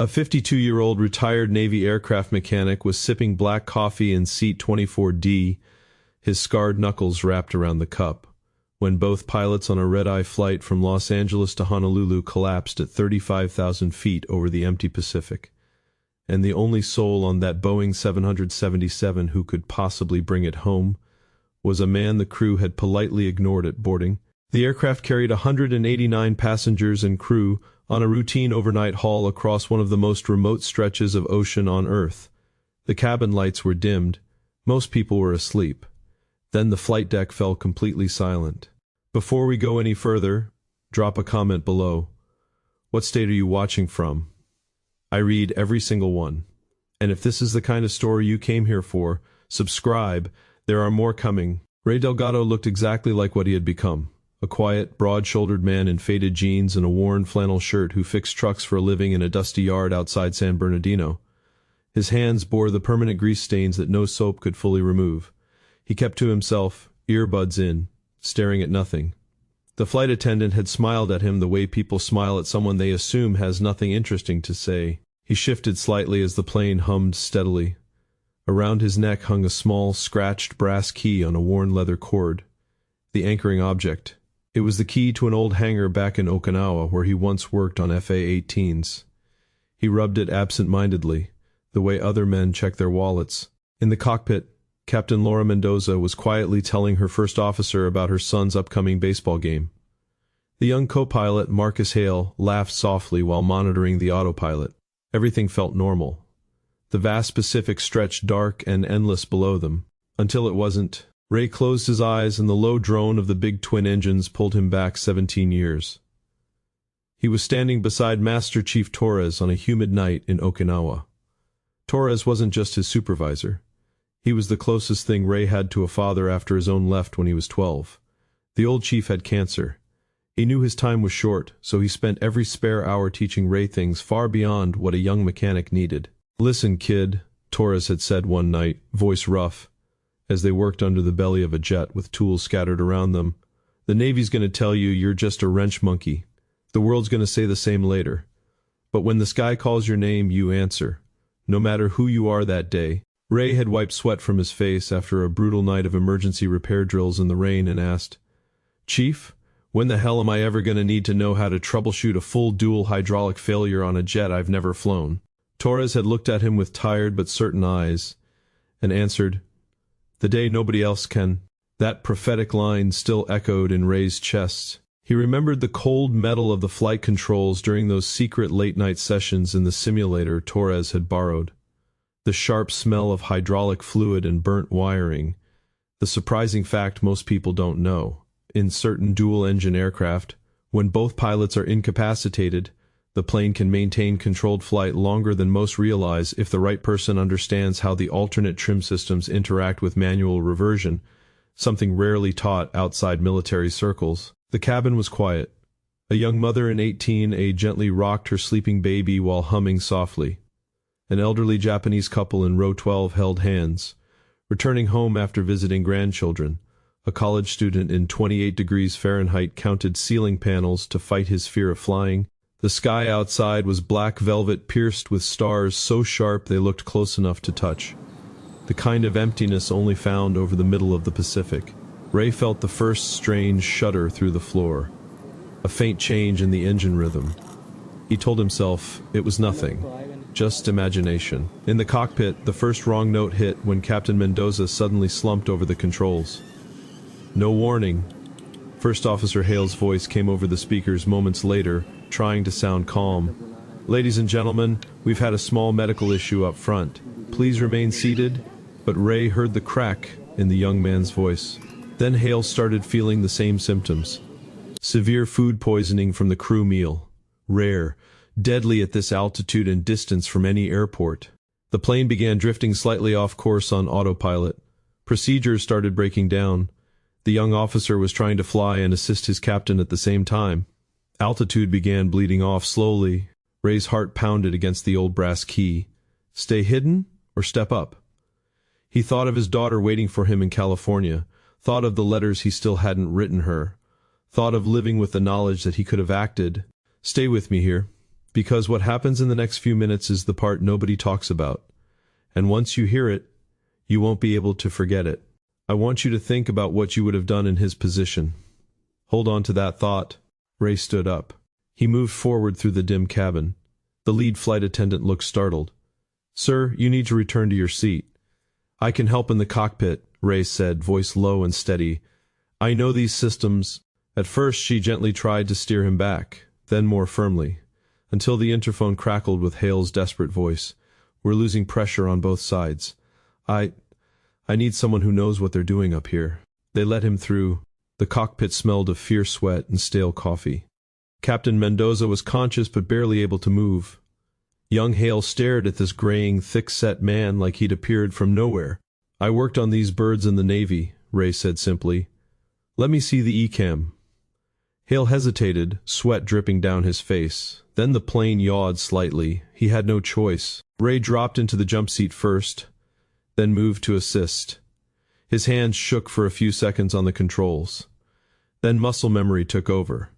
A 52-year-old retired Navy aircraft mechanic was sipping black coffee in seat 24D, his scarred knuckles wrapped around the cup, when both pilots on a red-eye flight from Los Angeles to Honolulu collapsed at 35,000 feet over the empty Pacific. And the only soul on that Boeing 777 who could possibly bring it home was a man the crew had politely ignored at boarding. The aircraft carried 189 passengers and crew on a routine overnight haul across one of the most remote stretches of ocean on Earth. The cabin lights were dimmed. Most people were asleep. Then the flight deck fell completely silent. Before we go any further, drop a comment below. What state are you watching from? I read every single one. And if this is the kind of story you came here for, subscribe. There are more coming. Ray Delgado looked exactly like what he had become. A quiet, broad-shouldered man in faded jeans and a worn flannel shirt who fixed trucks for a living in a dusty yard outside San Bernardino. His hands bore the permanent grease stains that no soap could fully remove. He kept to himself, earbuds in, staring at nothing. The flight attendant had smiled at him the way people smile at someone they assume has nothing interesting to say. He shifted slightly as the plane hummed steadily. Around his neck hung a small, scratched brass key on a worn leather cord. The anchoring object. It was the key to an old hangar back in Okinawa where he once worked on FA-18s. He rubbed it absent-mindedly, the way other men check their wallets. In the cockpit, Captain Laura Mendoza was quietly telling her first officer about her son's upcoming baseball game. The young co-pilot, Marcus Hale, laughed softly while monitoring the autopilot. Everything felt normal. The vast Pacific stretched dark and endless below them, until it wasn't. Ray closed his eyes and the low drone of the big twin engines pulled him back 17 years. He was standing beside Master Chief Torres on a humid night in Okinawa. Torres wasn't just his supervisor. He was the closest thing Ray had to a father after his own left when he was 12. The old chief had cancer. He knew his time was short, so he spent every spare hour teaching Ray things far beyond what a young mechanic needed. "Listen, kid," Torres had said one night, voice rough, as they worked under the belly of a jet with tools scattered around them. "The Navy's going to tell you you're just a wrench monkey. The world's going to say the same later. But when the sky calls your name, you answer, no matter who you are that day." Ray had wiped sweat from his face after a brutal night of emergency repair drills in the rain and asked, "Chief, when the hell am I ever going to need to know how to troubleshoot a full dual hydraulic failure on a jet I've never flown?" Torres had looked at him with tired but certain eyes, and answered, "The day nobody else can." That prophetic line still echoed in Ray's chest. He remembered the cold metal of the flight controls during those secret late-night sessions in the simulator Torres had borrowed. The sharp smell of hydraulic fluid and burnt wiring. The surprising fact most people don't know. In certain dual-engine aircraft, when both pilots are incapacitated, the plane can maintain controlled flight longer than most realize if the right person understands how the alternate trim systems interact with manual reversion, something rarely taught outside military circles. The cabin was quiet. A young mother in 18A gently rocked her sleeping baby while humming softly. An elderly Japanese couple in row 12 held hands, returning home after visiting grandchildren. A college student in 28 degrees Fahrenheit counted ceiling panels to fight his fear of flying. The sky outside was black velvet pierced with stars so sharp they looked close enough to touch. The kind of emptiness only found over the middle of the Pacific. Ray felt the first strange shudder through the floor. A faint change in the engine rhythm. He told himself it was nothing, just imagination. In the cockpit, the first wrong note hit when Captain Mendoza suddenly slumped over the controls. "No warning." First Officer Hale's voice came over the speakers moments later, trying to sound calm. "Ladies and gentlemen, we've had a small medical issue up front. Please remain seated." But Ray heard the crack in the young man's voice. Then Hale started feeling the same symptoms. Severe food poisoning from the crew meal. Rare, deadly at this altitude and distance from any airport. The plane began drifting slightly off course on autopilot. Procedures started breaking down. The young officer was trying to fly and assist his captain at the same time. Altitude began bleeding off slowly. Ray's heart pounded against the old brass key. Stay hidden or step up? He thought of his daughter waiting for him in California, thought of the letters he still hadn't written her, thought of living with the knowledge that he could have acted. "Stay with me here. Because what happens in the next few minutes is the part nobody talks about. And once you hear it, you won't be able to forget it. I want you to think about what you would have done in his position. Hold on to that thought. Ray stood up. He moved forward through the dim cabin. The lead flight attendant looked startled. "Sir, you need to return to your seat." "I can help in the cockpit," Ray said, voice low and steady. "I know these systems." At first she gently tried to steer him back, then more firmly, until the interphone crackled with Hale's desperate voice. "We're losing pressure on both sides. I need someone who knows what they're doing up here." They let him through. The cockpit smelled of fierce sweat and stale coffee. Captain Mendoza was conscious but barely able to move. Young Hale stared at this graying, thick-set man like he'd appeared from nowhere. "I worked on these birds in the Navy," Ray said simply. "Let me see the ECAM." Hale hesitated, sweat dripping down his face. Then the plane yawed slightly. He had no choice. Ray dropped into the jump seat first, then moved to assist. His hands shook for a few seconds on the controls. Then muscle memory took over.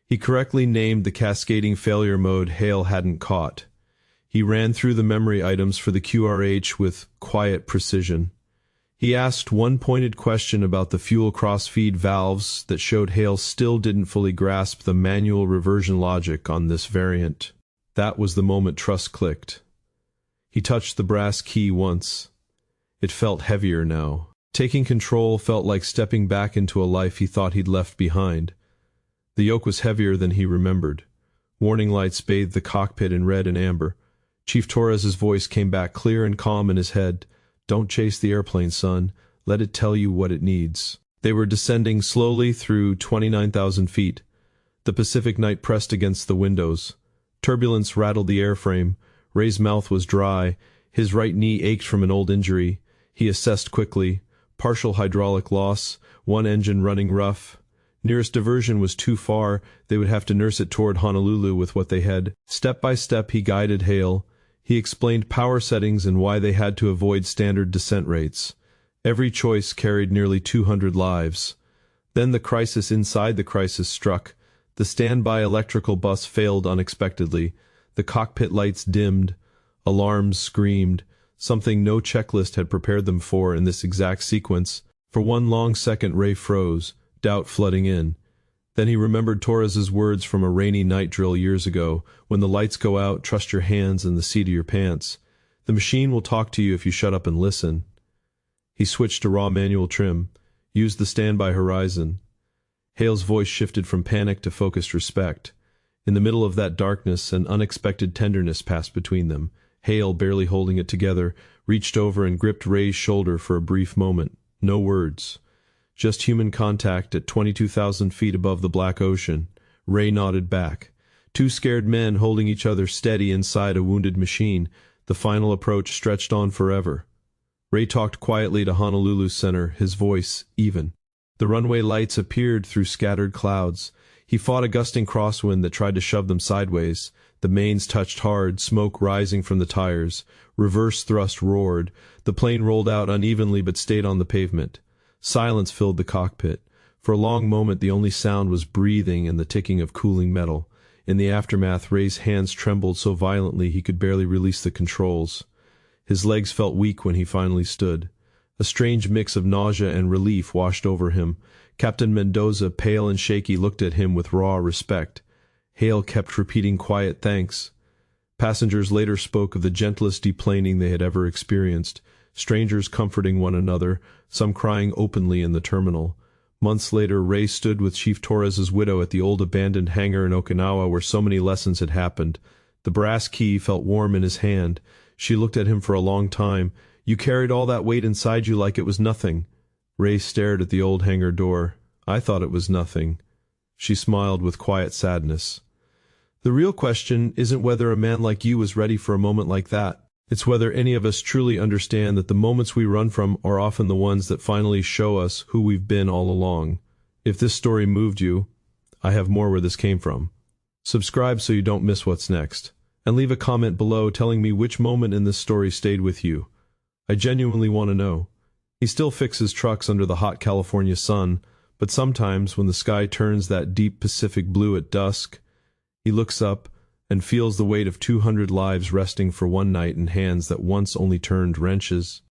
He correctly named the cascading failure mode Hale hadn't caught. He ran through the memory items for the QRH with quiet precision. He asked one pointed question about the fuel cross-feed valves that showed Hale still didn't fully grasp the manual reversion logic on this variant. That was the moment trust clicked. He touched the brass key once. It felt heavier now. Taking control felt like stepping back into a life he thought he'd left behind. The yoke was heavier than he remembered. Warning lights bathed the cockpit in red and amber. Chief Torres's voice came back clear and calm in his head. "Don't chase the airplane, son. Let it tell you what it needs." They were descending slowly through 29,000 feet. The Pacific night pressed against the windows. Turbulence rattled the airframe. Ray's mouth was dry. His right knee ached from an old injury. He assessed quickly. Partial hydraulic loss, one engine running rough. Nearest diversion was too far. They would have to nurse it toward Honolulu with what they had. Step by step he guided Hale. He explained power settings and why they had to avoid standard descent rates. Every choice carried nearly 200 lives. Then the crisis inside the crisis struck. The standby electrical bus failed unexpectedly. The cockpit lights dimmed. Alarms screamed. Something no checklist had prepared them for in this exact sequence. For one long second Ray froze, doubt flooding in. Then he remembered Torres's words from a rainy night drill years ago. "When the lights go out, trust your hands and the seat of your pants. The machine will talk to you if you shut up and listen." He switched to raw manual trim, used the standby horizon. Hale's voice shifted from panic to focused respect. In the middle of that darkness, an unexpected tenderness passed between them. Hale, barely holding it together, reached over and gripped Ray's shoulder for a brief moment. No words. Just human contact at 22,000 feet above the black ocean. Ray nodded back. Two scared men holding each other steady inside a wounded machine. The final approach stretched on forever. Ray talked quietly to Honolulu Center, his voice even. The runway lights appeared through scattered clouds. He fought a gusting crosswind that tried to shove them sideways. The mains touched hard, smoke rising from the tires. Reverse thrust roared. The plane rolled out unevenly but stayed on the pavement. Silence filled the cockpit. For a long moment the only sound was breathing and the ticking of cooling metal. In the aftermath, Ray's hands trembled so violently he could barely release the controls. His legs felt weak when he finally stood. A strange mix of nausea and relief washed over him. Captain Mendoza, pale and shaky, looked at him with raw respect. Hale kept repeating quiet thanks. Passengers later spoke of the gentlest deplaning they had ever experienced, strangers comforting one another, some crying openly in the terminal. Months later, Ray stood with Chief Torres's widow at the old abandoned hangar in Okinawa where so many lessons had happened. The brass key felt warm in his hand. She looked at him for a long time. "You carried all that weight inside you like it was nothing." Ray stared at the old hangar door. "I thought it was nothing." She smiled with quiet sadness. "The real question isn't whether a man like you was ready for a moment like that. It's whether any of us truly understand that the moments we run from are often the ones that finally show us who we've been all along. If this story moved you, I have more where this came from. Subscribe so you don't miss what's next. And leave a comment below telling me which moment in this story stayed with you. I genuinely want to know. He still fixes trucks under the hot California sun, but sometimes when the sky turns that deep Pacific blue at dusk, he looks up and feels the weight of 200 lives resting for one night in hands that once only turned wrenches.